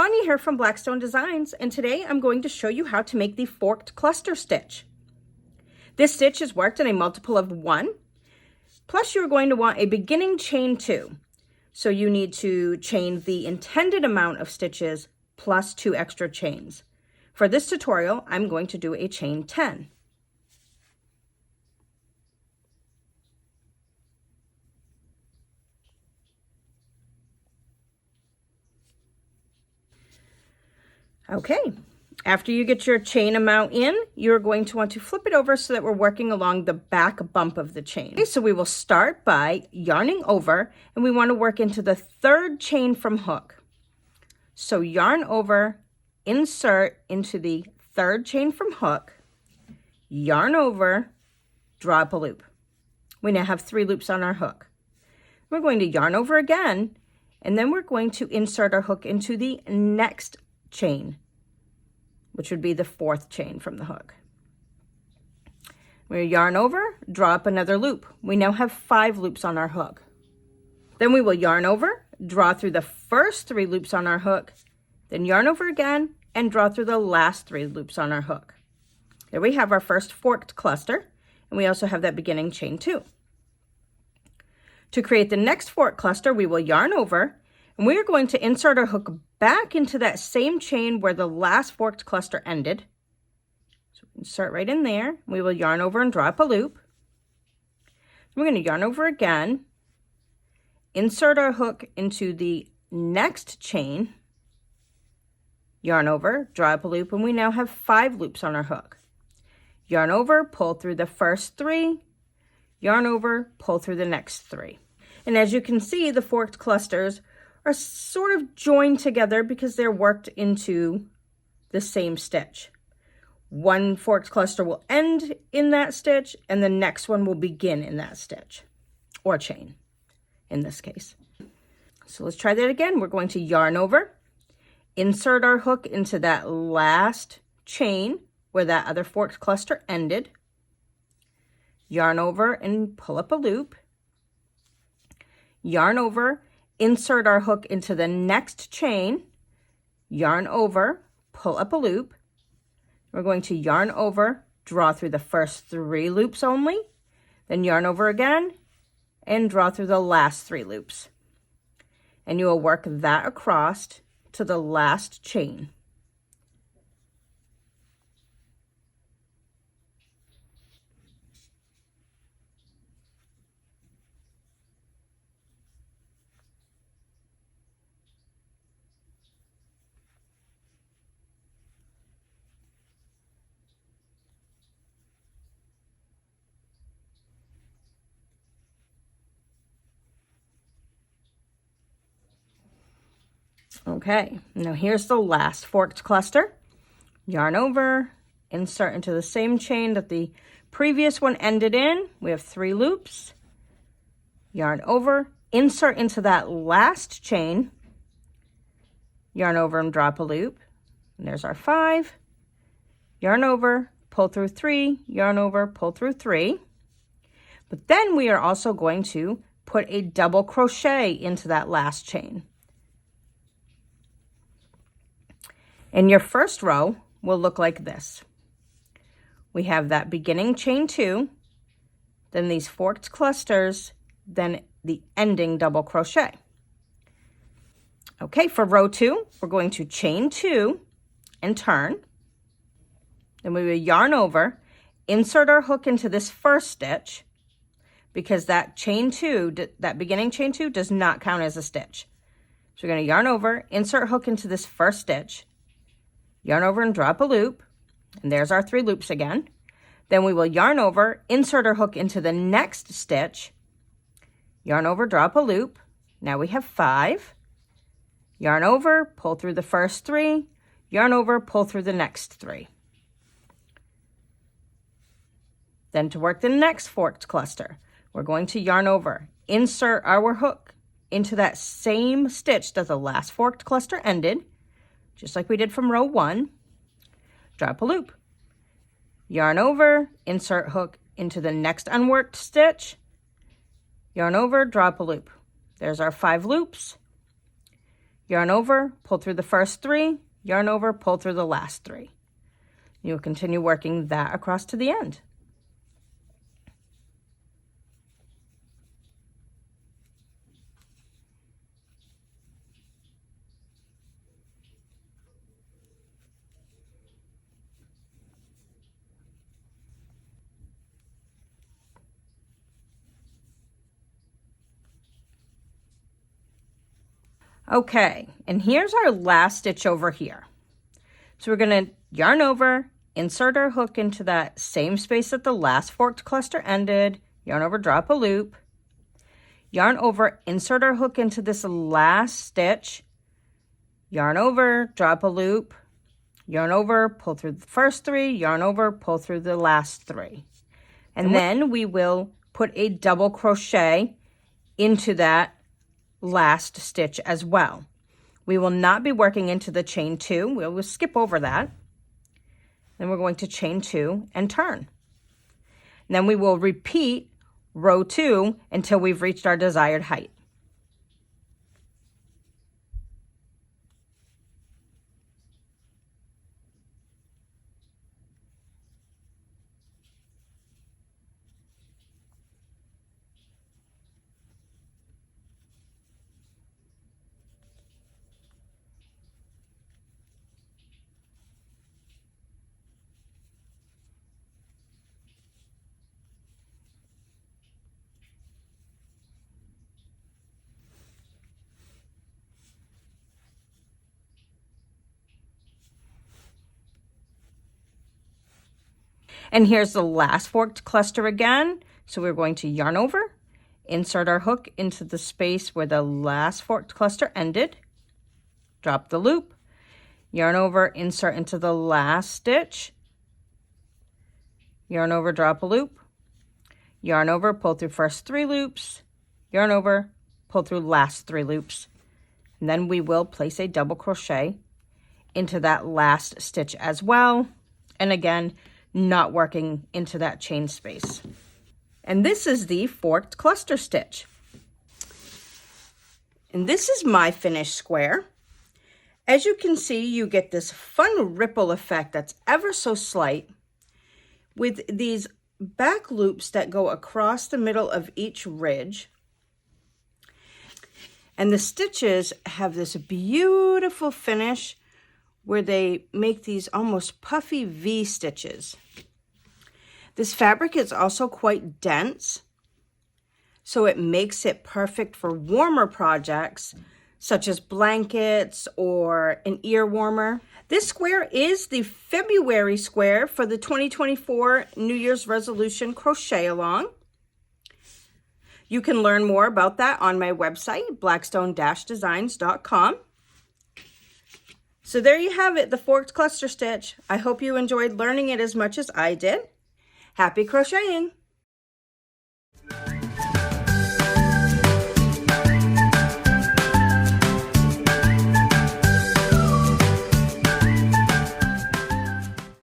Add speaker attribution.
Speaker 1: Tanya here from Blackstone Designs, and today I'm going to show you how to make the forked cluster stitch. This stitch is worked in a multiple of 1, plus you're going to want a beginning chain 2. So you need to chain the intended amount of stitches plus 2 extra chains. For this tutorial, I'm going to do a chain 10. Okay, after you get your chain amount in, you're going to want to flip it over so that we're working along the back bump of the chain. Okay, so we will start by yarning over, and we want to work into the 3rd chain from hook. So yarn over, insert into the 3rd chain from hook, yarn over, draw up a loop. We now have 3 loops on our hook. We're going to yarn over again, and then we're going to insert our hook into the next chain, which would be the 4th chain from the hook. We yarn over, draw up another loop. We now have 5 loops on our hook. Then we will yarn over, draw through the first 3 loops on our hook, then yarn over again and draw through the last 3 loops on our hook. There we have our first forked cluster, and we also have that beginning chain 2. To create the next forked cluster, we will yarn over, and we are going to insert our hook back into that same chain where the last forked cluster ended. So insert right in there. We will yarn over and draw up a loop. We're going to yarn over again, insert our hook into the next chain, yarn over, draw up a loop, and we now have 5 loops on our hook. Yarn over, pull through the first 3, yarn over, pull through the next 3. And as you can see, the forked clusters are sort of joined together because they're worked into the same stitch. One forked cluster will end in that stitch, and the next one will begin in that stitch, or chain in this case. So let's try that again. We're going to yarn over, insert our hook into that last chain where that other forked cluster ended, yarn over and pull up a loop, yarn over, insert our hook into the next chain, yarn over, pull up a loop. We're going to yarn over, draw through the first 3 loops only, then yarn over again and draw through the last 3 loops. And you will work that across to the last chain. Okay, now here's the last forked cluster. Yarn over, insert into the same chain that the previous one ended in. We have 3 loops. Yarn over, insert into that last chain. Yarn over and drop a loop. And there's our 5. Yarn over, pull through 3, yarn over, pull through 3. But then we are also going to put a double crochet into that last chain. And your first row will look like this. We have that beginning chain 2, then these forked clusters, then the ending double crochet. Okay, for row 2, we're going to chain 2 and turn. Then we will yarn over, insert our hook into this first stitch because that chain 2, that beginning chain 2 does not count as a stitch. So we're going to yarn over, insert hook into this first stitch, yarn over and drop a loop, and there's our 3 loops again. Then we will yarn over, insert our hook into the next stitch, yarn over, drop a loop. Now we have 5. Yarn over, pull through the first 3, yarn over, pull through the next 3. Then to work the next forked cluster, we're going to yarn over, insert our hook into that same stitch that the last forked cluster ended, just like we did from row 1, drop a loop, yarn over, insert hook into the next unworked stitch, yarn over, drop a loop. There's our 5 loops, yarn over, pull through the first 3, yarn over, pull through the last 3. You'll continue working that across to the end. Okay, and here's our last stitch over here. So we're going to yarn over, insert our hook into that same space that the last forked cluster ended, yarn over, drop a loop, yarn over, insert our hook into this last stitch, yarn over, drop a loop, yarn over, pull through the first 3, yarn over, pull through the last 3. And then we will put a double crochet into that last stitch as well. We will not be working into the chain 2. We'll skip over that. Then we're going to chain 2 and turn. And then we will repeat row 2 until we've reached our desired height. And here's the last forked cluster again. So we're going to yarn over, insert our hook into the space where the last forked cluster ended, drop the loop, yarn over, insert into the last stitch, yarn over, drop a loop, yarn over, pull through first 3 loops, yarn over, pull through last 3 loops. And then we will place a double crochet into that last stitch as well. And again, not working into that chain space. And this is the forked cluster stitch. And this is my finished square. As you can see, you get this fun ripple effect that's ever so slight with these back loops that go across the middle of each ridge. And the stitches have this beautiful finish where they make these almost puffy V stitches. This fabric is also quite dense, so it makes it perfect for warmer projects such as blankets or an ear warmer. This square is the February square for the 2024 New Year's resolution crochet along. You can learn more about that on my website, blackstone-designs.com. So there you have it, the forked cluster stitch. I hope you enjoyed learning it as much as I did. Happy crocheting!